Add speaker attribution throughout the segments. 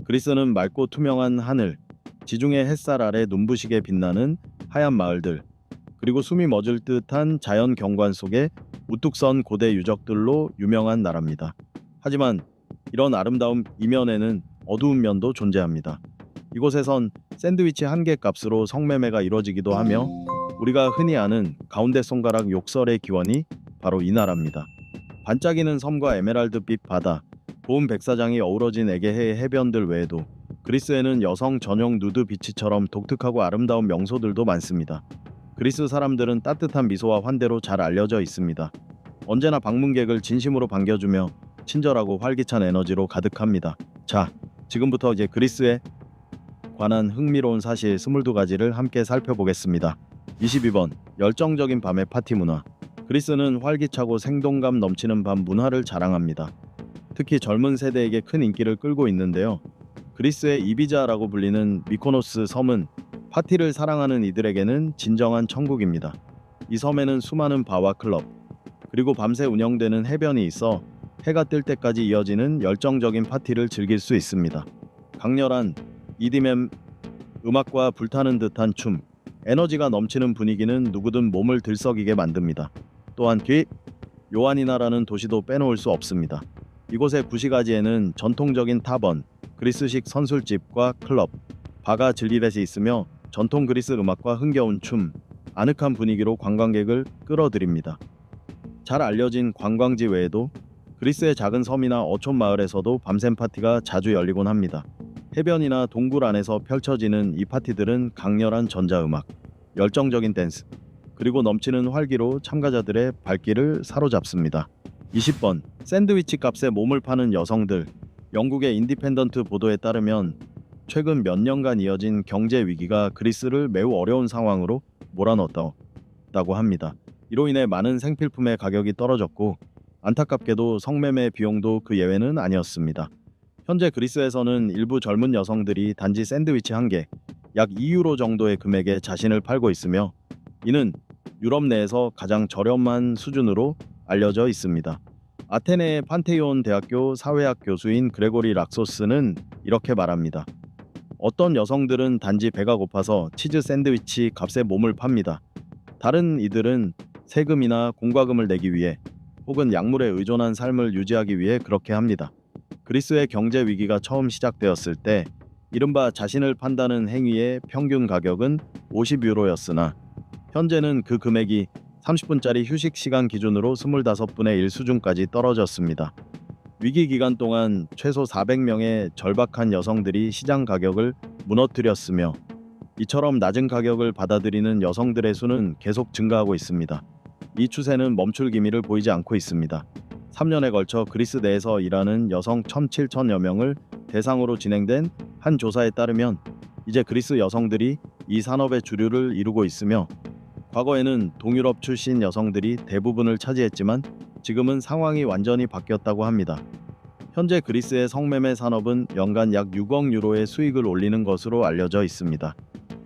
Speaker 1: 그리스는 맑고 투명한 하늘, 지중해 햇살 아래 눈부시게 빛나는 하얀 마을들, 그리고 숨이 멎을 듯한 자연 경관 속에 우뚝 선 고대 유적들로 유명한 나라입니다. 하지만 이런 아름다움 이면에는 어두운 면도 존재합니다. 이곳에선 샌드위치 한 개 값으로 성매매가 이루어지기도 하며 우리가 흔히 아는 가운데 손가락 욕설의 기원이 바로 이 나라입니다. 반짝이는 섬과 에메랄드빛 바다, 고운 백사장이 어우러진 에게해 해변들 외에도 그리스에는 여성 전용 누드 비치처럼 독특하고 아름다운 명소들도 많습니다. 그리스 사람들은 따뜻한 미소와 환대로 잘 알려져 있습니다. 언제나 방문객을 진심으로 반겨주며 친절하고 활기찬 에너지로 가득합니다. 자, 지금부터 이제 그리스에 관한 흥미로운 사실 22가지를 함께 살펴보겠습니다. 22번, 열정적인 밤의 파티 문화. 그리스는 활기차고 생동감 넘치는 밤 문화를 자랑합니다. 특히 젊은 세대에게 큰 인기를 끌고 있는데요. 그리스의 이비자라고 불리는 미코노스 섬은 파티를 사랑하는 이들에게는 진정한 천국입니다. 이 섬에는 수많은 바와 클럽, 그리고 밤새 운영되는 해변이 있어 해가 뜰 때까지 이어지는 열정적인 파티를 즐길 수 있습니다. 강렬한 EDM 음악과 불타는 듯한 춤, 에너지가 넘치는 분위기는 누구든 몸을 들썩이게 만듭니다. 또한 요아니나라는 도시도 빼놓을 수 없습니다. 이곳의 구시가지에는 전통적인 타번, 그리스식 선술집과 클럽, 바가 질리렛이 있으며 전통 그리스 음악과 흥겨운 춤, 아늑한 분위기로 관광객을 끌어들입니다. 잘 알려진 관광지 외에도 그리스의 작은 섬이나 어촌 마을에서도 밤샘 파티가 자주 열리곤 합니다. 해변이나 동굴 안에서 펼쳐지는 이 파티들은 강렬한 전자음악, 열정적인 댄스, 그리고 넘치는 활기로 참가자들의 발길을 사로잡습니다. 20번, 샌드위치 값에 몸을 파는 여성들. 영국의 인디펜던트 보도에 따르면 최근 몇 년간 이어진 경제 위기가 그리스를 매우 어려운 상황으로 몰아넣었다고 합니다. 이로 인해 많은 생필품의 가격이 떨어졌고 안타깝게도 성매매 비용도 그 예외는 아니었습니다. 현재 그리스에서는 일부 젊은 여성들이 단지 샌드위치 한 개, 약 2유로 정도의 금액에 자신을 팔고 있으며 이는 유럽 내에서 가장 저렴한 수준으로 알려져 있습니다. 아테네의 판테이온 대학교 사회학 교수인 그레고리 락소스는 이렇게 말합니다. 어떤 여성들은 단지 배가 고파서 치즈 샌드위치 값에 몸을 팝니다. 다른 이들은 세금이나 공과금을 내기 위해 혹은 약물에 의존한 삶을 유지하기 위해 그렇게 합니다. 그리스의 경제 위기가 처음 시작되었을 때 이른바 자신을 판다는 행위의 평균 가격은 50유로였으나 현재는 그 금액이 30분짜리 휴식 시간 기준으로 25분의 1 수준까지 떨어졌습니다. 위기 기간 동안 최소 400명의 절박한 여성들이 시장 가격을 무너뜨렸으며 이처럼 낮은 가격을 받아들이는 여성들의 수는 계속 증가하고 있습니다. 이 추세는 멈출 기미를 보이지 않고 있습니다. 3년에 걸쳐 그리스 내에서 일하는 여성 1,700여 명을 대상으로 진행된 한 조사에 따르면 이제 그리스 여성들이 이 산업의 주류를 이루고 있으며 과거에는 동유럽 출신 여성들이 대부분을 차지했지만 지금은 상황이 완전히 바뀌었다고 합니다. 현재 그리스의 성매매 산업은 연간 약 6억 유로의 수익을 올리는 것으로 알려져 있습니다.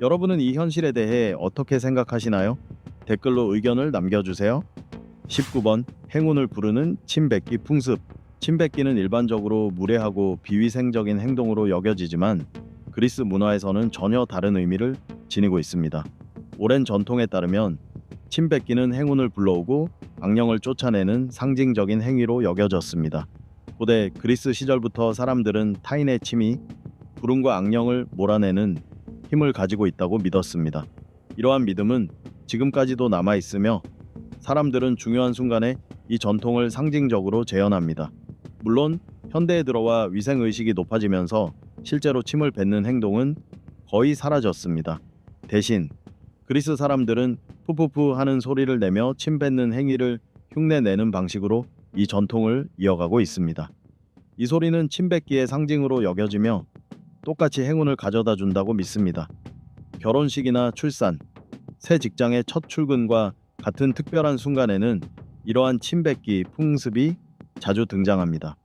Speaker 1: 여러분은 이 현실에 대해 어떻게 생각하시나요? 댓글로 의견을 남겨주세요. 19번, 행운을 부르는 침뱉기 풍습. 침뱉기는 일반적으로 무례하고 비위생적인 행동으로 여겨지지만 그리스 문화에서는 전혀 다른 의미를 지니고 있습니다. 오랜 전통에 따르면 침뱉기는 행운을 불러오고 악령을 쫓아내는 상징적인 행위로 여겨졌습니다. 고대 그리스 시절부터 사람들은 타인의 침이 불운과 악령을 몰아내는 힘을 가지고 있다고 믿었습니다. 이러한 믿음은 지금까지도 남아 있으며 사람들은 중요한 순간에 이 전통을 상징적으로 재현합니다. 물론 현대에 들어와 위생의식이 높아지면서 실제로 침을 뱉는 행동은 거의 사라졌습니다. 대신 그리스 사람들은 푸푸푸 하는 소리를 내며 침 뱉는 행위를 흉내내는 방식으로 이 전통을 이어가고 있습니다. 이 소리는 침 뱉기의 상징으로 여겨지며 똑같이 행운을 가져다 준다고 믿습니다. 결혼식이나 출산, 새 직장의 첫 출근과 같은 특별한 순간에는 이러한 침 뱉기 풍습이 자주 등장합니다.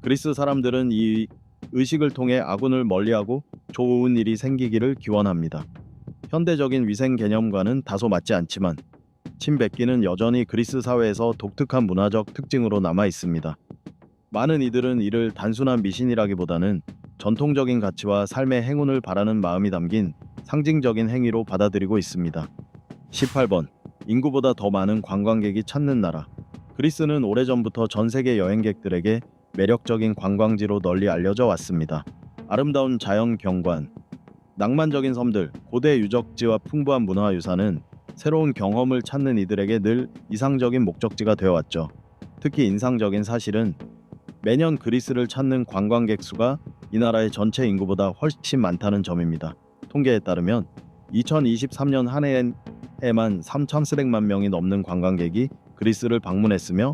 Speaker 1: 그리스 사람들은 이 의식을 통해 아군을 멀리하고 좋은 일이 생기기를 기원합니다. 현대적인 위생 개념과는 다소 맞지 않지만 침 뱉기는 여전히 그리스 사회에서 독특한 문화적 특징으로 남아 있습니다. 많은 이들은 이를 단순한 미신이라기보다는 전통적인 가치와 삶의 행운을 바라는 마음이 담긴 상징적인 행위로 받아들이고 있습니다. 18번. 인구보다 더 많은 관광객이 찾는 나라. 그리스는 오래전부터 전 세계 여행객들에게 매력적인 관광지로 널리 알려져 왔습니다. 아름다운 자연 경관, 낭만적인 섬들, 고대 유적지와 풍부한 문화유산은 새로운 경험을 찾는 이들에게 늘 이상적인 목적지가 되어왔죠. 특히 인상적인 사실은 매년 그리스를 찾는 관광객 수가 이 나라의 전체 인구보다 훨씬 많다는 점입니다. 통계에 따르면 2023년 한 해에만 3,400만 명이 넘는 관광객이 그리스를 방문했으며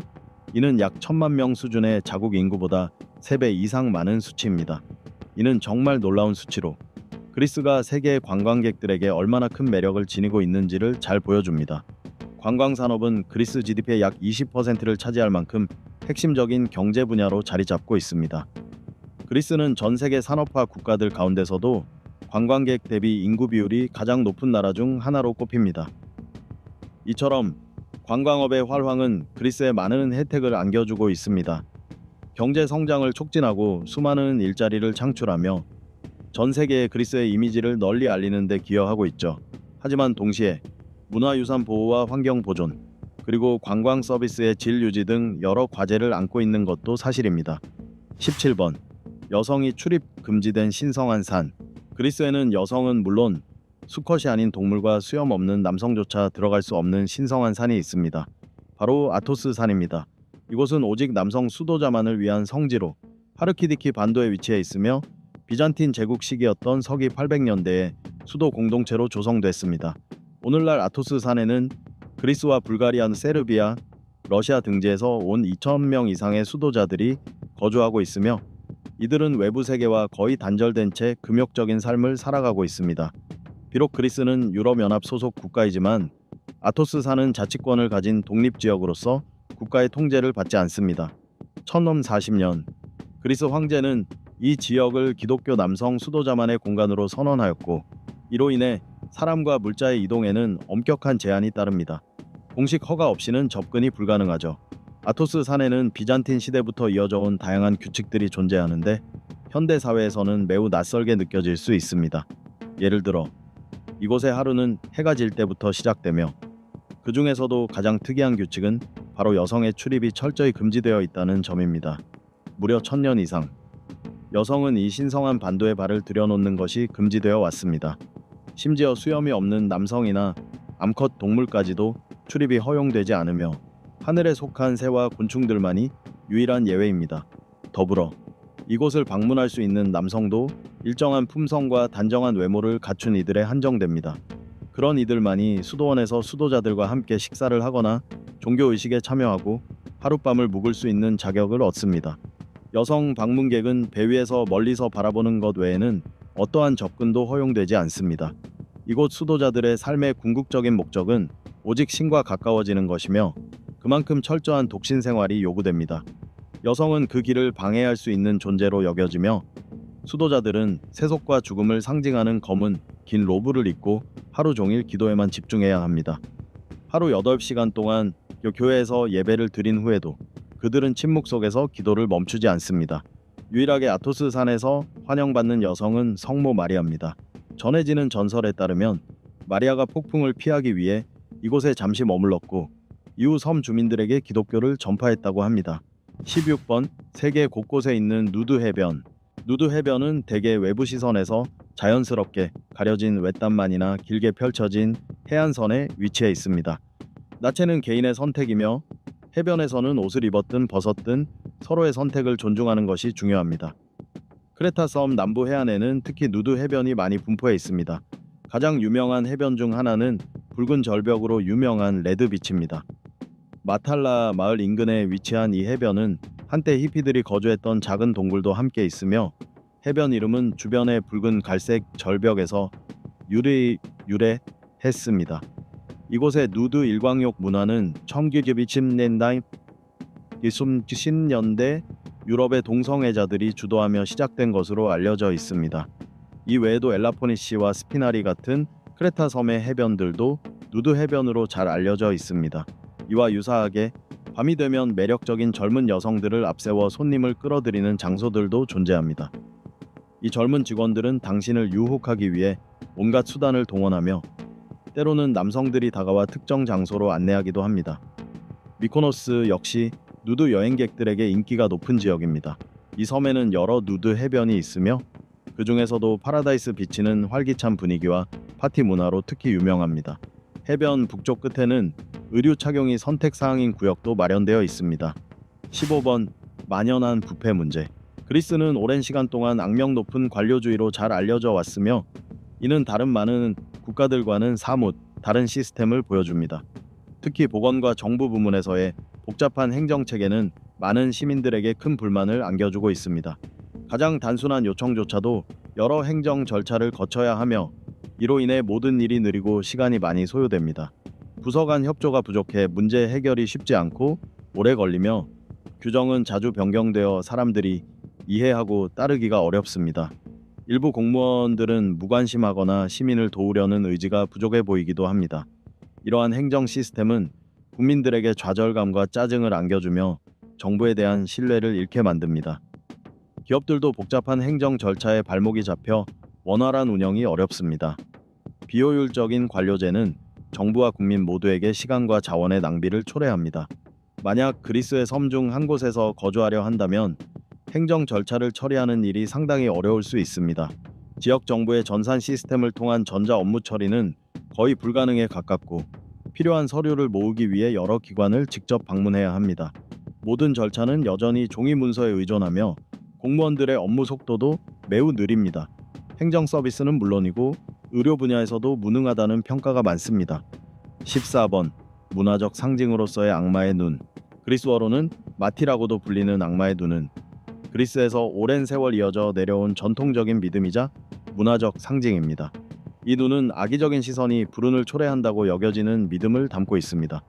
Speaker 1: 이는 약 1,000만 명 수준의 자국 인구보다 3배 이상 많은 수치입니다. 이는 정말 놀라운 수치로 그리스가 세계 관광객들에게 얼마나 큰 매력을 지니고 있는지를 잘 보여줍니다. 관광 산업은 그리스 GDP의 약 20%를 차지할 만큼 핵심적인 경제 분야로 자리 잡고 있습니다. 그리스는 전 세계 산업화 국가들 가운데서도 관광객 대비 인구 비율이 가장 높은 나라 중 하나로 꼽힙니다. 이처럼 관광업의 활황은 그리스에 많은 혜택을 안겨주고 있습니다. 경제 성장을 촉진하고 수많은 일자리를 창출하며 전 세계에 그리스의 이미지를 널리 알리는 데 기여하고 있죠. 하지만 동시에 문화유산 보호와 환경 보존, 그리고 관광 서비스의 질 유지 등 여러 과제를 안고 있는 것도 사실입니다. 17번. 여성이 출입 금지된 신성한 산. 그리스에는 여성은 물론 수컷이 아닌 동물과 수염 없는 남성조차 들어갈 수 없는 신성한 산이 있습니다. 바로 아토스 산입니다. 이곳은 오직 남성 수도자만을 위한 성지로 하르키디키 반도에 위치해 있으며 비잔틴 제국 시기였던 서기 800년대에 수도 공동체로 조성됐습니다. 오늘날 아토스 산에는 그리스와 불가리아, 세르비아, 러시아 등지에서 온 2,000명 이상의 수도자들이 거주하고 있으며 이들은 외부 세계와 거의 단절된 채 금욕적인 삶을 살아가고 있습니다. 비록 그리스는 유럽연합 소속 국가이지만 아토스 산은 자치권을 가진 독립지역으로서 국가의 통제를 받지 않습니다. 1040년 그리스 황제는 이 지역을 기독교 남성 수도자만의 공간으로 선언하였고 이로 인해 사람과 물자의 이동에는 엄격한 제한이 따릅니다. 공식 허가 없이는 접근이 불가능하죠. 아토스 산에는 비잔틴 시대부터 이어져 온 다양한 규칙들이 존재하는데 현대 사회에서는 매우 낯설게 느껴질 수 있습니다. 예를 들어 이곳의 하루는 해가 질 때부터 시작되며 그 중에서도 가장 특이한 규칙은 바로 여성의 출입이 철저히 금지되어 있다는 점입니다. 무려 1000년 이상 여성은 이 신성한 반도에 발을 들여놓는 것이 금지되어 왔습니다. 심지어 수염이 없는 남성이나 암컷 동물까지도 출입이 허용되지 않으며 하늘에 속한 새와 곤충들만이 유일한 예외입니다. 더불어 이곳을 방문할 수 있는 남성도 일정한 품성과 단정한 외모를 갖춘 이들에 한정됩니다. 그런 이들만이 수도원에서 수도자들과 함께 식사를 하거나 종교의식에 참여하고 하룻밤을 묵을 수 있는 자격을 얻습니다. 여성 방문객은 배 위에서 멀리서 바라보는 것 외에는 어떠한 접근도 허용되지 않습니다. 이곳 수도자들의 삶의 궁극적인 목적은 오직 신과 가까워지는 것이며 그만큼 철저한 독신 생활이 요구됩니다. 여성은 그 길을 방해할 수 있는 존재로 여겨지며 수도자들은 세속과 죽음을 상징하는 검은 긴 로브를 입고 하루 종일 기도에만 집중해야 합니다. 하루 8시간 동안 교회에서 예배를 드린 후에도 그들은 침묵 속에서 기도를 멈추지 않습니다. 유일하게 아토스 산에서 환영받는 여성은 성모 마리아입니다. 전해지는 전설에 따르면 마리아가 폭풍을 피하기 위해 이곳에 잠시 머물렀고 이후 섬 주민들에게 기독교를 전파했다고 합니다. 16번. 세계 곳곳에 있는 누드 해변. 누드 해변은 대개 외부 시선에서 자연스럽게 가려진 외딴만이나 길게 펼쳐진 해안선에 위치해 있습니다. 나체는 개인의 선택이며 해변에서는 옷을 입었든 벗었든 서로의 선택을 존중하는 것이 중요합니다. 크레타 섬 남부 해안에는 특히 누드 해변이 많이 분포해 있습니다. 가장 유명한 해변 중 하나는 붉은 절벽으로 유명한 레드 비치입니다. 마탈라 마을 인근에 위치한 이 해변은 한때 히피들이 거주했던 작은 동굴도 함께 있으며 해변 이름은 주변의 붉은 갈색 절벽에서 유래했습니다. 이곳의 누드 일광욕 문화는 1990년대 유럽의 동성애자들이 주도하며 시작된 것으로 알려져 있습니다. 이 외에도 엘라포니시와 스피나리 같은 크레타 섬의 해변들도 누드 해변으로 잘 알려져 있습니다. 이와 유사하게 밤이 되면 매력적인 젊은 여성들을 앞세워 손님을 끌어들이는 장소들도 존재합니다. 이 젊은 직원들은 당신을 유혹하기 위해 온갖 수단을 동원하며 때로는 남성들이 다가와 특정 장소로 안내하기도 합니다. 미코노스 역시 누드 여행객들에게 인기가 높은 지역입니다. 이 섬에는 여러 누드 해변이 있으며 그 중에서도 파라다이스 비치는 활기찬 분위기와 파티 문화로 특히 유명합니다. 해변 북쪽 끝에는 의류 착용이 선택 사항인 구역도 마련되어 있습니다. 15번 만연한 부패 문제. 그리스는 오랜 시간 동안 악명 높은 관료주의로 잘 알려져 왔으며 이는 다른 많은 국가들과는 사뭇 다른 시스템을 보여줍니다. 특히 보건과 정부 부문에서의 복잡한 행정체계는 많은 시민들에게 큰 불만을 안겨주고 있습니다. 가장 단순한 요청조차도 여러 행정 절차를 거쳐야 하며 이로 인해 모든 일이 느리고 시간이 많이 소요됩니다. 부서 간 협조가 부족해 문제 해결이 쉽지 않고 오래 걸리며 규정은 자주 변경되어 사람들이 이해하고 따르기가 어렵습니다. 일부 공무원들은 무관심하거나 시민을 도우려는 의지가 부족해 보이기도 합니다. 이러한 행정 시스템은 국민들에게 좌절감과 짜증을 안겨주며 정부에 대한 신뢰를 잃게 만듭니다. 기업들도 복잡한 행정 절차에 발목이 잡혀 원활한 운영이 어렵습니다. 비효율적인 관료제는 정부와 국민 모두에게 시간과 자원의 낭비를 초래합니다. 만약 그리스의 섬 중 한 곳에서 거주하려 한다면 행정 절차를 처리하는 일이 상당히 어려울 수 있습니다. 지역 정부의 전산 시스템을 통한 전자 업무 처리는 거의 불가능에 가깝고 필요한 서류를 모으기 위해 여러 기관을 직접 방문해야 합니다. 모든 절차는 여전히 종이 문서에 의존하며 공무원들의 업무 속도도 매우 느립니다. 행정 서비스는 물론이고 의료 분야에서도 무능하다는 평가가 많습니다. 14번 문화적 상징으로서의 악마의 눈. 그리스어로는 마티라고도 불리는 악마의 눈은 그리스에서 오랜 세월 이어져 내려온 전통적인 믿음이자 문화적 상징입니다. 이 눈은 악의적인 시선이 불운을 초래한다고 여겨지는 믿음을 담고 있습니다.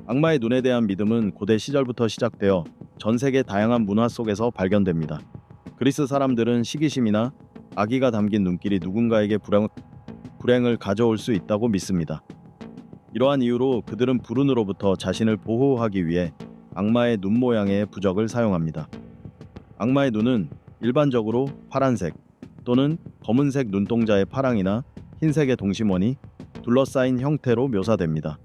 Speaker 1: 악마의 눈에 대한 믿음은 고대 시절부터 시작되어 전 세계 다양한 문화 속에서 발견됩니다. 그리스 사람들은 시기심이나 악의가 담긴 눈길이 누군가에게 불행을 가져올 수 있다고 믿습니다. 이러한 이유로 그들은 불운으로부터 자신을 보호하기 위해 악마의 눈 모양의 부적을 사용합니다. 악마의 눈은 일반적으로 파란색 또는 검은색 눈동자의 파랑이나 흰색의 동심원이 둘러싸인 형태로 묘사됩니다.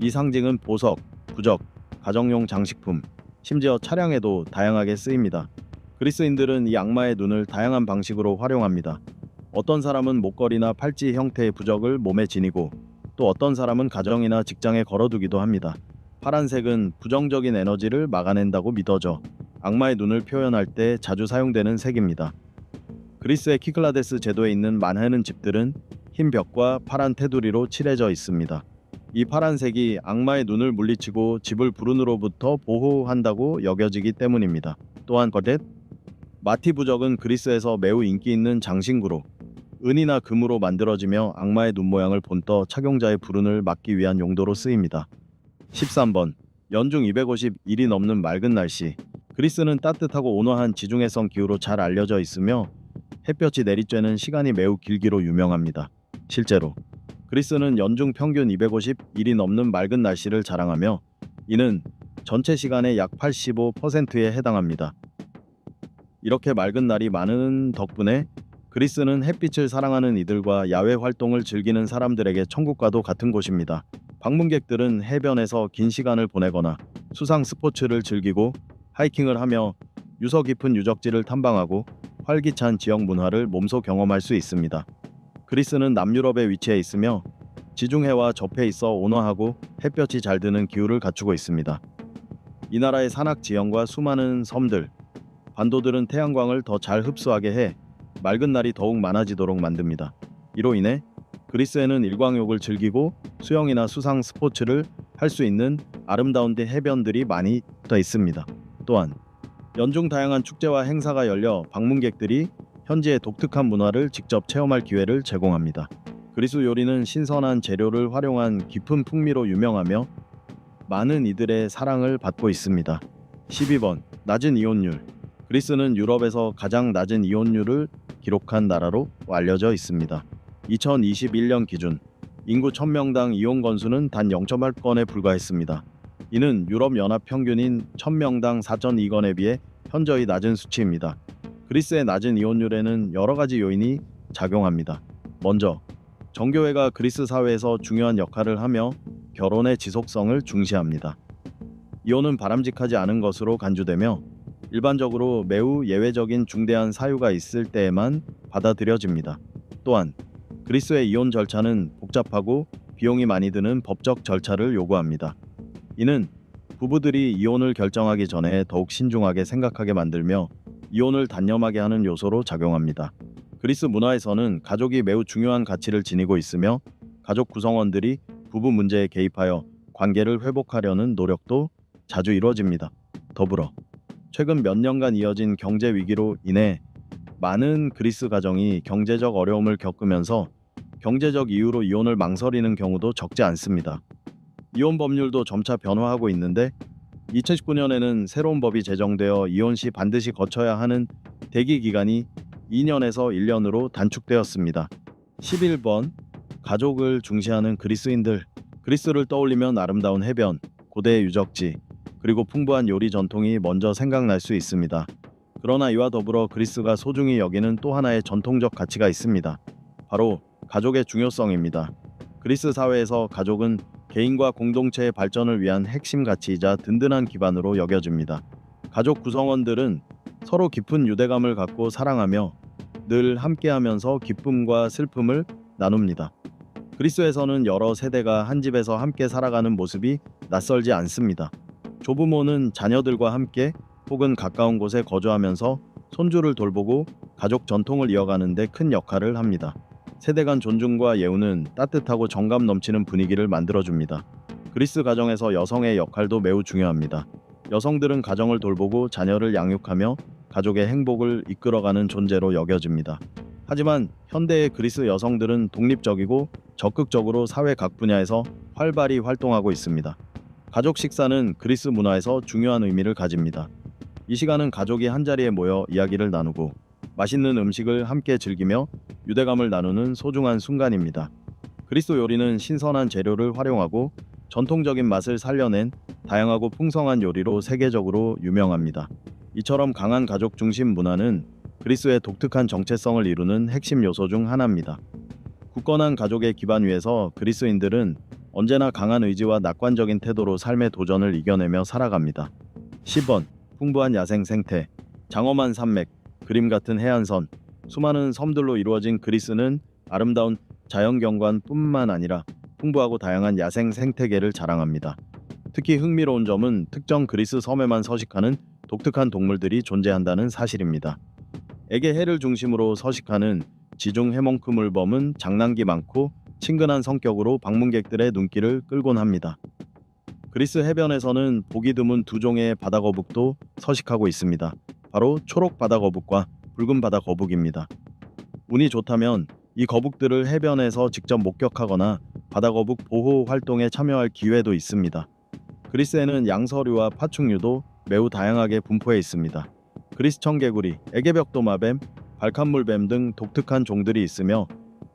Speaker 1: 이 상징은 보석, 부적, 가정용 장식품, 심지어 차량에도 다양하게 쓰입니다. 그리스인들은 이 악마의 눈을 다양한 방식으로 활용합니다. 어떤 사람은 목걸이나 팔찌 형태의 부적을 몸에 지니고 또 어떤 사람은 가정이나 직장에 걸어두기도 합니다. 파란색은 부정적인 에너지를 막아낸다고 믿어져 악마의 눈을 표현할 때 자주 사용되는 색입니다. 그리스의 키클라데스 제도에 있는 많은 집들은 흰 벽과 파란 테두리로 칠해져 있습니다. 이 파란색이 악마의 눈을 물리치고 집을 불운으로부터 보호한다고 여겨지기 때문입니다. 또한 거짓 마티 부적은 그리스에서 매우 인기 있는 장신구로 은이나 금으로 만들어지며 악마의 눈 모양을 본떠 착용자의 불운을 막기 위한 용도로 쓰입니다. 13번 연중 251이 넘는 맑은 날씨. 그리스는 따뜻하고 온화한 지중해성 기후로 잘 알려져 있으며 햇볕이 내리쬐는 시간이 매우 길기로 유명합니다. 실제로 그리스는 연중 평균 251이 넘는 맑은 날씨를 자랑하며 이는 전체 시간의 약 85%에 해당합니다. 이렇게 맑은 날이 많은 덕분에 그리스는 햇빛을 사랑하는 이들과 야외 활동을 즐기는 사람들에게 천국과도 같은 곳입니다. 방문객들은 해변에서 긴 시간을 보내거나 수상 스포츠를 즐기고 하이킹을 하며 유서 깊은 유적지를 탐방하고 활기찬 지역 문화를 몸소 경험할 수 있습니다. 그리스는 남유럽에 위치해 있으며 지중해와 접해 있어 온화하고 햇볕이 잘 드는 기후를 갖추고 있습니다. 이 나라의 산악 지형과 수많은 섬들, 반도들은 태양광을 더 잘 흡수하게 해 맑은 날이 더욱 많아지도록 만듭니다. 이로 인해 그리스에는 일광욕을 즐기고 수영이나 수상 스포츠를 할 수 있는 아름다운 해변들이 많이 붙어 있습니다. 또한 연중 다양한 축제와 행사가 열려 방문객들이 현지의 독특한 문화를 직접 체험할 기회를 제공합니다. 그리스 요리는 신선한 재료를 활용한 깊은 풍미로 유명하며 많은 이들의 사랑을 받고 있습니다. 12번 낮은 이혼율. 그리스는 유럽에서 가장 낮은 이혼율을 기록한 나라로 알려져 있습니다. 2021년 기준 인구 1000명당 이혼 건수는 단 0.8건에 불과했습니다. 이는 유럽 연합 평균인 1000명당 4.2건에 비해 현저히 낮은 수치입니다. 그리스의 낮은 이혼율에는 여러 가지 요인이 작용합니다. 먼저, 정교회가 그리스 사회에서 중요한 역할을 하며 결혼의 지속성을 중시합니다. 이혼은 바람직하지 않은 것으로 간주되며 일반적으로 매우 예외적인 중대한 사유가 있을 때에만 받아들여집니다. 또한 그리스의 이혼 절차는 복잡하고 비용이 많이 드는 법적 절차를 요구합니다. 이는 부부들이 이혼을 결정하기 전에 더욱 신중하게 생각하게 만들며 이혼을 단념하게 하는 요소로 작용합니다. 그리스 문화에서는 가족이 매우 중요한 가치를 지니고 있으며 가족 구성원들이 부부 문제에 개입하여 관계를 회복하려는 노력도 자주 이루어집니다. 더불어 최근 몇 년간 이어진 경제 위기로 인해 많은 그리스 가정이 경제적 어려움을 겪으면서 경제적 이유로 이혼을 망설이는 경우도 적지 않습니다. 이혼 법률도 점차 변화하고 있는데 2019년에는 새로운 법이 제정되어 이혼 시 반드시 거쳐야 하는 대기 기간이 2년에서 1년으로 단축되었습니다. 11번 가족을 중시하는 그리스인들. 그리스를 떠올리면 아름다운 해변, 고대 유적지, 그리고 풍부한 요리 전통이 먼저 생각날 수 있습니다. 그러나 이와 더불어 그리스가 소중히 여기는 또 하나의 전통적 가치가 있습니다. 바로 가족의 중요성입니다. 그리스 사회에서 가족은 개인과 공동체의 발전을 위한 핵심 가치이자 든든한 기반으로 여겨집니다. 가족 구성원들은 서로 깊은 유대감을 갖고 사랑하며 늘 함께하면서 기쁨과 슬픔을 나눕니다. 그리스에서는 여러 세대가 한 집에서 함께 살아가는 모습이 낯설지 않습니다. 조부모는 자녀들과 함께 혹은 가까운 곳에 거주하면서 손주를 돌보고 가족 전통을 이어가는 데 큰 역할을 합니다. 세대 간 존중과 예우는 따뜻하고 정감 넘치는 분위기를 만들어줍니다. 그리스 가정에서 여성의 역할도 매우 중요합니다. 여성들은 가정을 돌보고 자녀를 양육하며 가족의 행복을 이끌어가는 존재로 여겨집니다. 하지만 현대의 그리스 여성들은 독립적이고 적극적으로 사회 각 분야에서 활발히 활동하고 있습니다. 가족 식사는 그리스 문화에서 중요한 의미를 가집니다. 이 시간은 가족이 한자리에 모여 이야기를 나누고 맛있는 음식을 함께 즐기며 유대감을 나누는 소중한 순간입니다. 그리스 요리는 신선한 재료를 활용하고 전통적인 맛을 살려낸 다양하고 풍성한 요리로 세계적으로 유명합니다. 이처럼 강한 가족 중심 문화는 그리스의 독특한 정체성을 이루는 핵심 요소 중 하나입니다. 굳건한 가족의 기반 위에서 그리스인들은 언제나 강한 의지와 낙관적인 태도로 삶의 도전을 이겨내며 살아갑니다. 10번 풍부한 야생 생태, 장엄한 산맥, 그림 같은 해안선, 수많은 섬들로 이루어진 그리스는 아름다운 자연경관뿐만 아니라 풍부하고 다양한 야생 생태계를 자랑합니다. 특히 흥미로운 점은 특정 그리스 섬에만 서식하는 독특한 동물들이 존재한다는 사실입니다. 에게해를 중심으로 서식하는 지중 해몽크물범은 장난기 많고 친근한 성격으로 방문객들의 눈길을 끌곤 합니다. 그리스 해변에서는 보기 드문 두 종의 바다거북도 서식하고 있습니다. 바로 초록 바다거북과 붉은 바다거북입니다. 운이 좋다면 이 거북들을 해변에서 직접 목격하거나 바다거북 보호 활동에 참여할 기회도 있습니다. 그리스에는 양서류와 파충류도 매우 다양하게 분포해 있습니다. 그리스 청개구리, 애개벽도마뱀, 발칸물뱀 등 독특한 종들이 있으며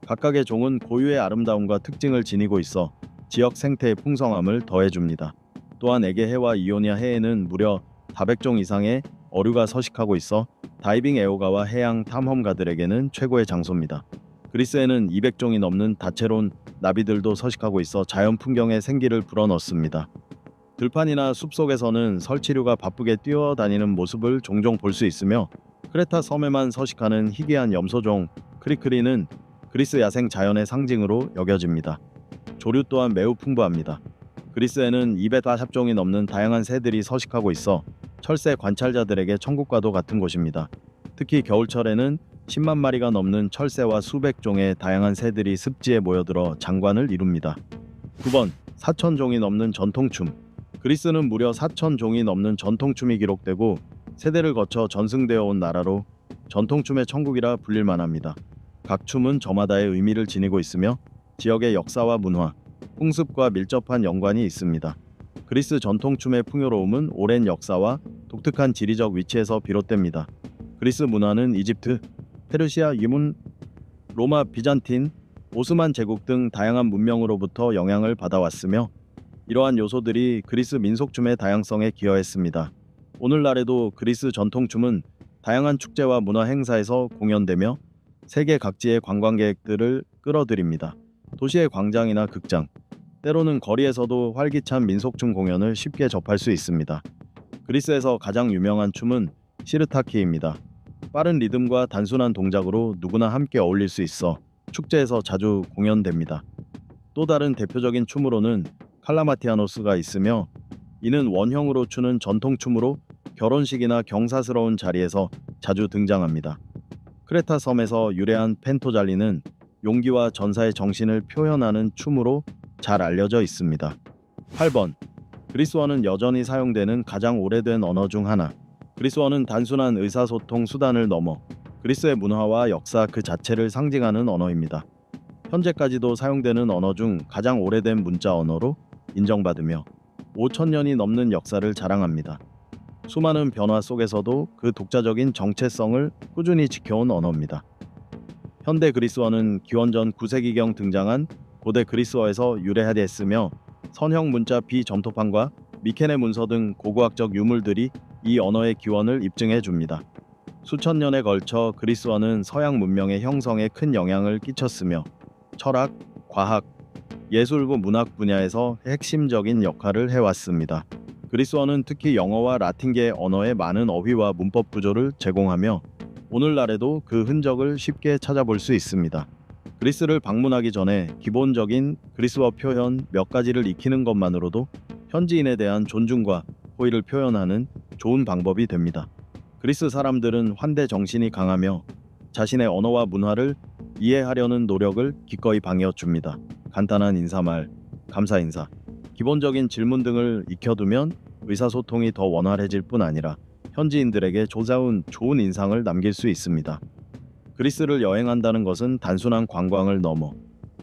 Speaker 1: 각각의 종은 고유의 아름다움과 특징을 지니고 있어 지역 생태의 풍성함을 더해줍니다. 또한 에게해와 이오니아 해에는 무려 400종 이상의 어류가 서식하고 있어 다이빙 애호가와 해양 탐험가들에게는 최고의 장소입니다. 그리스에는 200종이 넘는 다채로운 나비들도 서식하고 있어 자연 풍경에 생기를 불어넣습니다. 들판이나 숲속에서는 설치류가 바쁘게 뛰어다니는 모습을 종종 볼 수 있으며 크레타 섬에만 서식하는 희귀한 염소종 크리크리는 그리스 야생 자연의 상징으로 여겨집니다. 조류 또한 매우 풍부합니다. 그리스에는 240종이 넘는 다양한 새들이 서식하고 있어 철새 관찰자들에게 천국과도 같은 곳입니다. 특히 겨울철에는 10만 마리가 넘는 철새와 수백 종의 다양한 새들이 습지에 모여들어 장관을 이룹니다. 9번 사천종이 넘는 전통춤. 그리스는 무려 4,000종이 넘는 전통춤이 기록되고 세대를 거쳐 전승되어 온 나라로 전통춤의 천국이라 불릴 만합니다. 각 춤은 저마다의 의미를 지니고 있으며 지역의 역사와 문화, 풍습과 밀접한 연관이 있습니다. 그리스 전통춤의 풍요로움은 오랜 역사와 독특한 지리적 위치에서 비롯됩니다. 그리스 문화는 이집트, 페르시아, 유문, 로마, 비잔틴, 오스만 제국 등 다양한 문명으로부터 영향을 받아왔으며 이러한 요소들이 그리스 민속춤의 다양성에 기여했습니다. 오늘날에도 그리스 전통춤은 다양한 축제와 문화 행사에서 공연되며 세계 각지의 관광객들을 끌어들입니다. 도시의 광장이나 극장, 때로는 거리에서도 활기찬 민속춤 공연을 쉽게 접할 수 있습니다. 그리스에서 가장 유명한 춤은 시르타키입니다. 빠른 리듬과 단순한 동작으로 누구나 함께 어울릴 수 있어 축제에서 자주 공연됩니다. 또 다른 대표적인 춤으로는 칼라마티아노스가 있으며, 이는 원형으로 추는 전통춤으로 결혼식이나 경사스러운 자리에서 자주 등장합니다. 크레타 섬에서 유래한 펜토잘리는 용기와 전사의 정신을 표현하는 춤으로 잘 알려져 있습니다. 8번. 그리스어는 여전히 사용되는 가장 오래된 언어 중 하나. 그리스어는 단순한 의사소통 수단을 넘어 그리스의 문화와 역사 그 자체를 상징하는 언어입니다. 현재까지도 사용되는 언어 중 가장 오래된 문자 언어로 인정받으며 5,000년이 넘는 역사를 자랑합니다. 수많은 변화 속에서도 그 독자적인 정체성을 꾸준히 지켜온 언어입니다. 현대 그리스어는 기원전 9세기경 등장한 고대 그리스어에서 유래하였으며, 선형 문자 비점토판과 미케네 문서 등 고고학적 유물들이 이 언어의 기원을 입증해 줍니다. 수천 년에 걸쳐 그리스어는 서양 문명의 형성에 큰 영향을 끼쳤으며 철학, 과학, 예술과 문학 분야에서 핵심적인 역할을 해왔습니다. 그리스어는 특히 영어와 라틴계 언어의 많은 어휘와 문법 구조를 제공하며 오늘날에도 그 흔적을 쉽게 찾아볼 수 있습니다. 그리스를 방문하기 전에 기본적인 그리스어 표현 몇 가지를 익히는 것만으로도 현지인에 대한 존중과 호의를 표현하는 좋은 방법이 됩니다. 그리스 사람들은 환대 정신이 강하며 자신의 언어와 문화를 이해하려는 노력을 기꺼이 방해해 줍니다. 간단한 인사말, 감사 인사, 기본적인 질문 등을 익혀두면 의사소통이 더 원활해질 뿐 아니라 현지인들에게 좋은 인상을 남길 수 있습니다. 그리스를 여행한다는 것은 단순한 관광을 넘어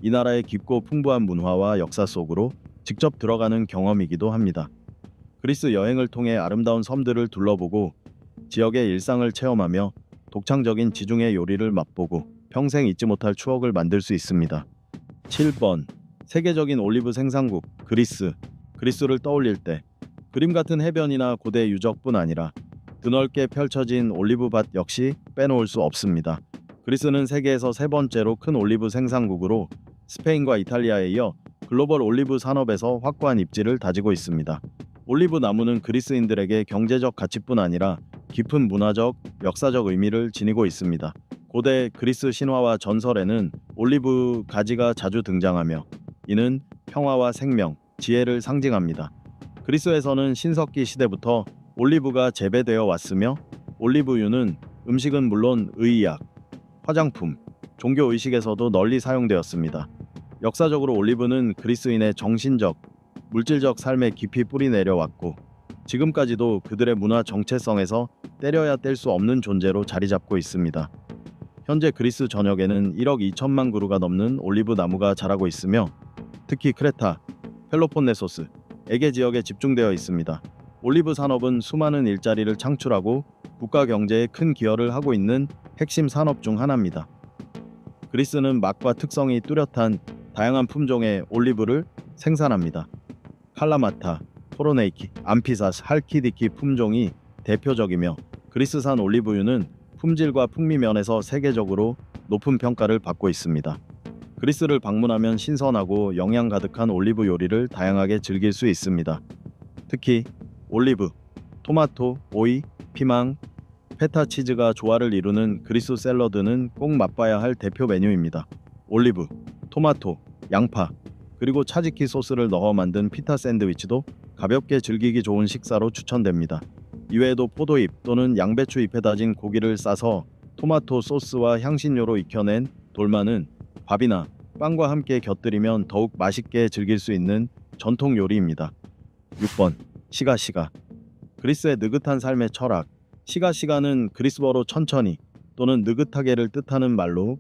Speaker 1: 이 나라의 깊고 풍부한 문화와 역사 속으로 직접 들어가는 경험이기도 합니다. 그리스 여행을 통해 아름다운 섬들을 둘러보고 지역의 일상을 체험하며 독창적인 지중해 요리를 맛보고 평생 잊지 못할 추억을 만들 수 있습니다. 7번. 세계적인 올리브 생산국 그리스. 그리스를 떠올릴 때 그림 같은 해변이나 고대 유적뿐 아니라 드넓게 펼쳐진 올리브밭 역시 빼놓을 수 없습니다. 그리스는 세계에서 세 번째로 큰 올리브 생산국으로 스페인과 이탈리아에 이어 글로벌 올리브 산업에서 확고한 입지를 다지고 있습니다. 올리브 나무는 그리스인들에게 경제적 가치뿐 아니라 깊은 문화적, 역사적 의미를 지니고 있습니다. 고대 그리스 신화와 전설에는 올리브 가지가 자주 등장하며 이는 평화와 생명, 지혜를 상징합니다. 그리스에서는 신석기 시대부터 올리브가 재배되어 왔으며 올리브유는 음식은 물론 의약, 화장품, 종교 의식에서도 널리 사용되었습니다. 역사적으로 올리브는 그리스인의 정신적, 물질적 삶에 깊이 뿌리 내려왔고 지금까지도 그들의 문화 정체성에서 때려야 뗄 수 없는 존재로 자리 잡고 있습니다. 현재 그리스 전역에는 1억 2천만 그루가 넘는 올리브 나무가 자라고 있으며 특히 크레타, 펠로폰네소스, 에게 지역에 집중되어 있습니다. 올리브 산업은 수많은 일자리를 창출하고 국가 경제에 큰 기여를 하고 있는 핵심 산업 중 하나입니다. 그리스는 맛과 특성이 뚜렷한 다양한 품종의 올리브를 생산합니다. 칼라마타, 토로네이키, 암피사스, 할키디키 품종이 대표적이며 그리스산 올리브유는 품질과 풍미 면에서 세계적으로 높은 평가를 받고 있습니다. 그리스를 방문하면 신선하고 영양 가득한 올리브 요리를 다양하게 즐길 수 있습니다. 특히 올리브, 토마토, 오이, 피망, 페타 치즈가 조화를 이루는 그리스 샐러드는 꼭 맛봐야 할 대표 메뉴입니다. 올리브, 토마토, 양파, 그리고 차지키 소스를 넣어 만든 피타 샌드위치도 가볍게 즐기기 좋은 식사로 추천됩니다. 이외에도 포도잎 또는 양배추 잎에 다진 고기를 싸서 토마토 소스와 향신료로 익혀낸 돌마는 밥이나 빵과 함께 곁들이면 더욱 맛있게 즐길 수 있는 전통 요리입니다. 6번. 시가시가. 그리스의 느긋한 삶의 철학. 시가시가는 그리스어로 천천히 또는 느긋하게를 뜻하는 말로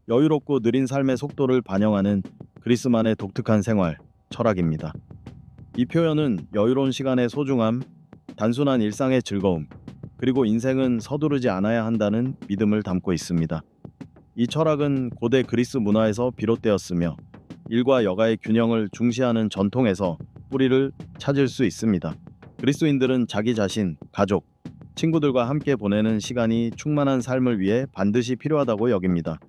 Speaker 1: 여유롭고 느린 삶의 속도를 반영하는 그리스만의 독특한 생활, 철학입니다. 이 표현은 여유로운 시간의 소중함, 단순한 일상의 즐거움, 그리고 인생은 서두르지 않아야 한다는 믿음을 담고 있습니다. 이 철학은 고대 그리스 문화에서 비롯되었으며 일과 여가의 균형을 중시하는 전통에서 뿌리를 찾을 수 있습니다. 그리스인들은 자기 자신, 가족, 친구들과 함께 보내는 시간이 충만한 삶을 위해 반드시 필요하다고 여깁니다.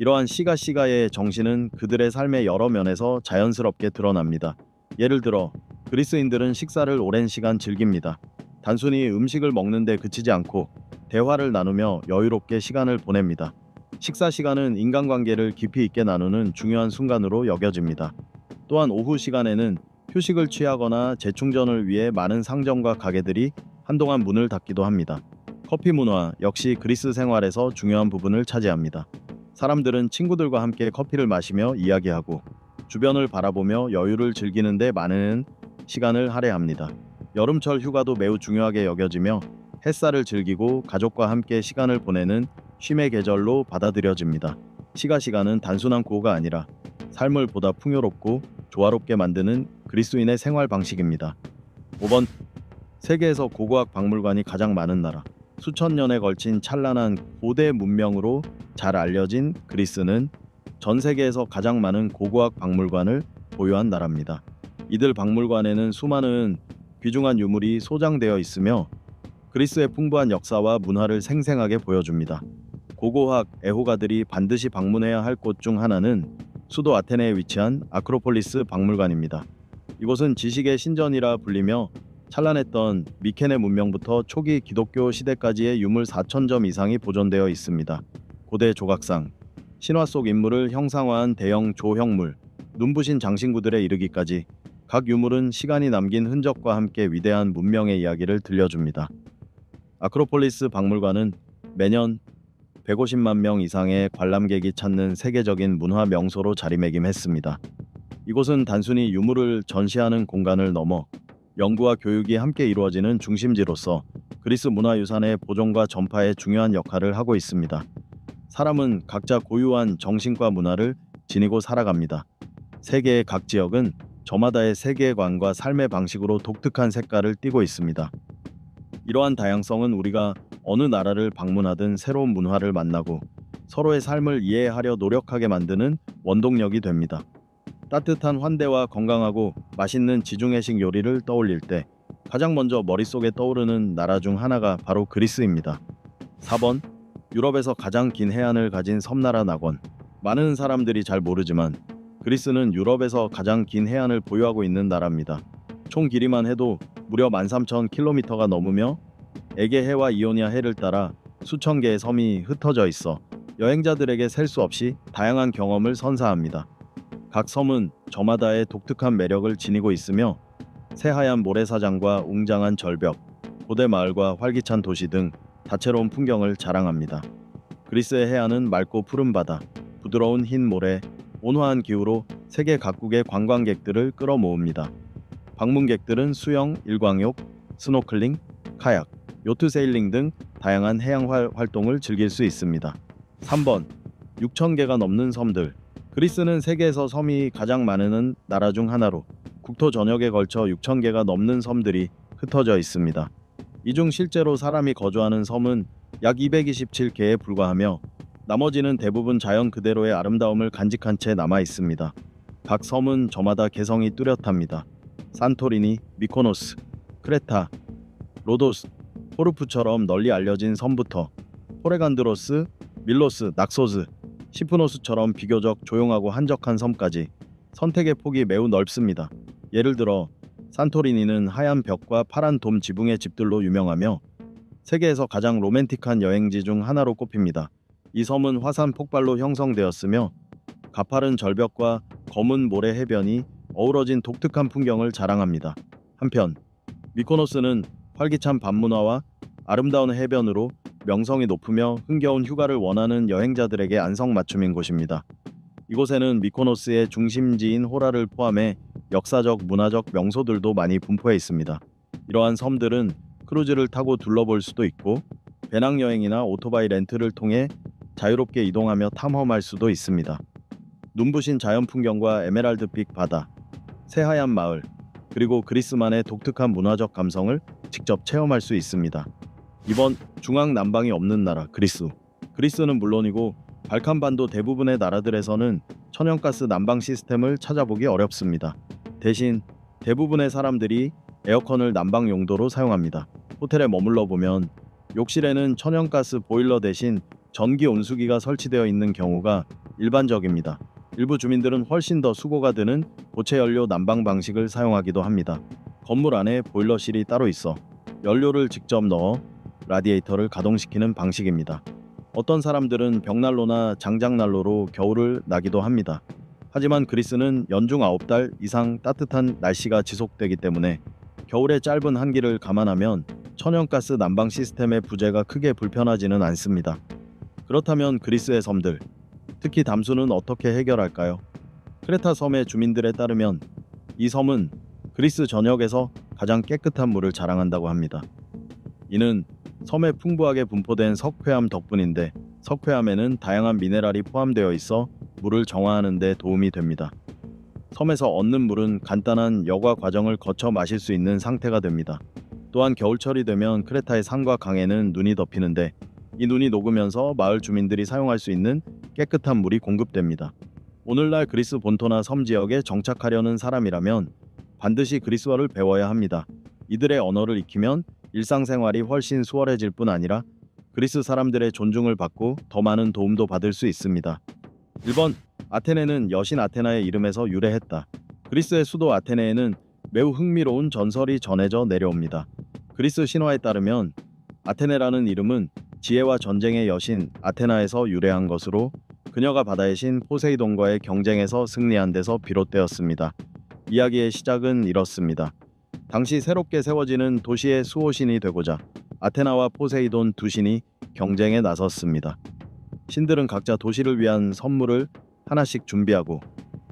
Speaker 1: 이러한 시가시가의 정신은 그들의 삶의 여러 면에서 자연스럽게 드러납니다. 예를 들어 그리스인들은 식사를 오랜 시간 즐깁니다. 단순히 음식을 먹는데 그치지 않고 대화를 나누며 여유롭게 시간을 보냅니다. 식사 시간은 인간관계를 깊이 있게 나누는 중요한 순간으로 여겨집니다. 또한 오후 시간에는 휴식을 취하거나 재충전을 위해 많은 상점과 가게들이 한동안 문을 닫기도 합니다. 커피 문화 역시 그리스 생활에서 중요한 부분을 차지합니다. 사람들은 친구들과 함께 커피를 마시며 이야기하고 주변을 바라보며 여유를 즐기는 데 많은 시간을 할애합니다. 여름철 휴가도 매우 중요하게 여겨지며 햇살을 즐기고 가족과 함께 시간을 보내는 쉼의 계절로 받아들여집니다. 시가시간은 단순한 구호가 아니라 삶을 보다 풍요롭고 조화롭게 만드는 그리스인의 생활 방식입니다. 5번. 세계에서 고고학 박물관이 가장 많은 나라. 수천 년에 걸친 찬란한 고대 문명으로 잘 알려진 그리스는 전 세계에서 가장 많은 고고학 박물관을 보유한 나라입니다. 이들 박물관에는 수많은 귀중한 유물이 소장되어 있으며 그리스의 풍부한 역사와 문화를 생생하게 보여줍니다. 고고학 애호가들이 반드시 방문해야 할 곳 중 하나는 수도 아테네에 위치한 아크로폴리스 박물관입니다. 이곳은 지식의 신전이라 불리며 찬란했던 미케네 문명부터 초기 기독교 시대까지의 유물 4,000점 이상이 보존되어 있습니다. 고대 조각상, 신화 속 인물을 형상화한 대형 조형물, 눈부신 장신구들에 이르기까지 각 유물은 시간이 남긴 흔적과 함께 위대한 문명의 이야기를 들려줍니다. 아크로폴리스 박물관은 매년 150만 명 이상의 관람객이 찾는 세계적인 문화 명소로 자리매김했습니다. 이곳은 단순히 유물을 전시하는 공간을 넘어 연구와 교육이 함께 이루어지는 중심지로서 그리스 문화유산의 보존과 전파에 중요한 역할을 하고 있습니다. 사람은 각자 고유한 정신과 문화를 지니고 살아갑니다. 세계의 각 지역은 저마다의 세계관과 삶의 방식으로 독특한 색깔을 띠고 있습니다. 이러한 다양성은 우리가 어느 나라를 방문하든 새로운 문화를 만나고 서로의 삶을 이해하려 노력하게 만드는 원동력이 됩니다. 따뜻한 환대와 건강하고 맛있는 지중해식 요리를 떠올릴 때 가장 먼저 머릿속에 떠오르는 나라 중 하나가 바로 그리스입니다. 4번. 유럽에서 가장 긴 해안을 가진 섬나라 낙원. 많은 사람들이 잘 모르지만 그리스는 유럽에서 가장 긴 해안을 보유하고 있는 나라입니다. 총 길이만 해도 무려 13,000km가 넘으며 에게해와 이오니아 해를 따라 수천 개의 섬이 흩어져 있어 여행자들에게 셀 수 없이 다양한 경험을 선사합니다. 각 섬은 저마다의 독특한 매력을 지니고 있으며 새하얀 모래사장과 웅장한 절벽, 고대 마을과 활기찬 도시 등 다채로운 풍경을 자랑합니다. 그리스의 해안은 맑고 푸른 바다, 부드러운 흰 모래, 온화한 기후로 세계 각국의 관광객들을 끌어모읍니다. 방문객들은 수영, 일광욕, 스노클링, 카약, 요트 세일링 등 다양한 해양 활동을 즐길 수 있습니다. 3번. 6,000개가 넘는 섬들. 그리스는 세계에서 섬이 가장 많은 나라 중 하나로 국토 전역에 걸쳐 6,000개가 넘는 섬들이 흩어져 있습니다. 이 중 실제로 사람이 거주하는 섬은 약 227개에 불과하며 나머지는 대부분 자연 그대로의 아름다움을 간직한 채 남아 있습니다. 각 섬은 저마다 개성이 뚜렷합니다. 산토리니, 미코노스, 크레타, 로도스, 포르프처럼 널리 알려진 섬부터 포레간드로스, 밀로스, 낙소스, 시프노스처럼 비교적 조용하고 한적한 섬까지 선택의 폭이 매우 넓습니다. 예를 들어 산토리니는 하얀 벽과 파란 돔 지붕의 집들로 유명하며 세계에서 가장 로맨틱한 여행지 중 하나로 꼽힙니다. 이 섬은 화산 폭발로 형성되었으며 가파른 절벽과 검은 모래 해변이 어우러진 독특한 풍경을 자랑합니다. 한편 미코노스는 활기찬 밤문화와 아름다운 해변으로 명성이 높으며 흥겨운 휴가를 원하는 여행자들에게 안성맞춤인 곳입니다. 이곳에는 미코노스의 중심지인 호라를 포함해 역사적, 문화적 명소들도 많이 분포해 있습니다. 이러한 섬들은 크루즈를 타고 둘러볼 수도 있고 배낭여행이나 오토바이 렌트를 통해 자유롭게 이동하며 탐험할 수도 있습니다. 눈부신 자연 풍경과 에메랄드빛 바다, 새하얀 마을, 그리고 그리스만의 독특한 문화적 감성을 직접 체험할 수 있습니다. 이번 중앙 남방이 없는 나라 그리스. 그리스는 물론이고 발칸반도 대부분의 나라들에서는 천연가스 난방 시스템을 찾아보기 어렵습니다. 대신 대부분의 사람들이 에어컨을 난방 용도로 사용합니다. 호텔에 머물러 보면 욕실에는 천연가스 보일러 대신 전기 온수기가 설치되어 있는 경우가 일반적입니다. 일부 주민들은 훨씬 더 수고가 드는 고체 연료 난방 방식을 사용하기도 합니다. 건물 안에 보일러실이 따로 있어 연료를 직접 넣어 라디에이터를 가동시키는 방식입니다. 어떤 사람들은 벽난로나 장작난로로 겨울을 나기도 합니다. 하지만 그리스는 연중 9달 이상 따뜻한 날씨가 지속되기 때문에 겨울의 짧은 한기를 감안하면 천연가스 난방 시스템의 부재가 크게 불편하지는 않습니다. 그렇다면 그리스의 섬들, 특히 담수는 어떻게 해결할까요? 크레타 섬의 주민들에 따르면 이 섬은 그리스 전역에서 가장 깨끗한 물을 자랑한다고 합니다. 이는 섬에 풍부하게 분포된 석회암 덕분인데, 석회암에는 다양한 미네랄이 포함되어 있어 물을 정화하는 데 도움이 됩니다. 섬에서 얻는 물은 간단한 여과 과정을 거쳐 마실 수 있는 상태가 됩니다. 또한 겨울철이 되면 크레타의 산과 강에는 눈이 덮이는데, 이 눈이 녹으면서 마을 주민들이 사용할 수 있는 깨끗한 물이 공급됩니다. 오늘날 그리스 본토나 섬 지역에 정착하려는 사람이라면 반드시 그리스어를 배워야 합니다. 이들의 언어를 익히면 일상생활이 훨씬 수월해질 뿐 아니라 그리스 사람들의 존중을 받고 더 많은 도움도 받을 수 있습니다. 1번, 아테네는 여신 아테나의 이름에서 유래했다. 그리스의 수도 아테네에는 매우 흥미로운 전설이 전해져 내려옵니다. 그리스 신화에 따르면 아테네라는 이름은 지혜와 전쟁의 여신 아테나에서 유래한 것으로, 그녀가 바다의 신 포세이돈과의 경쟁에서 승리한 데서 비롯되었습니다. 이야기의 시작은 이렇습니다. 당시 새롭게 세워지는 도시의 수호신이 되고자 아테나와 포세이돈 두 신이 경쟁에 나섰습니다. 신들은 각자 도시를 위한 선물을 하나씩 준비하고,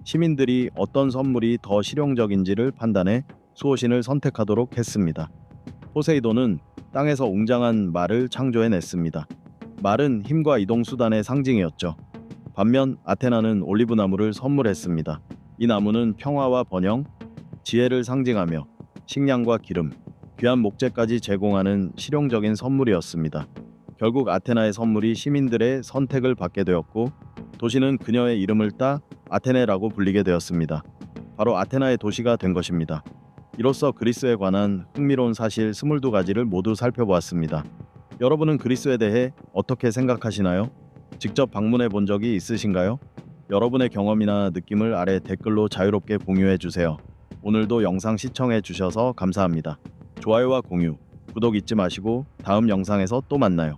Speaker 1: 시민들이 어떤 선물이 더 실용적인지를 판단해 수호신을 선택하도록 했습니다. 포세이돈은 땅에서 웅장한 말을 창조해냈습니다. 말은 힘과 이동 수단의 상징이었죠. 반면 아테나는 올리브나무를 선물했습니다. 이 나무는 평화와 번영, 지혜를 상징하며 식량과 기름, 귀한 목재까지 제공하는 실용적인 선물이었습니다. 결국 아테나의 선물이 시민들의 선택을 받게 되었고, 도시는 그녀의 이름을 따 아테네라고 불리게 되었습니다. 바로 아테나의 도시가 된 것입니다. 이로써 그리스에 관한 흥미로운 사실 22가지를 모두 살펴보았습니다. 여러분은 그리스에 대해 어떻게 생각하시나요? 직접 방문해 본 적이 있으신가요? 여러분의 경험이나 느낌을 아래 댓글로 자유롭게 공유해 주세요. 오늘도 영상 시청해 주셔서 감사합니다. 좋아요와 공유, 구독 잊지 마시고 다음 영상에서 또 만나요.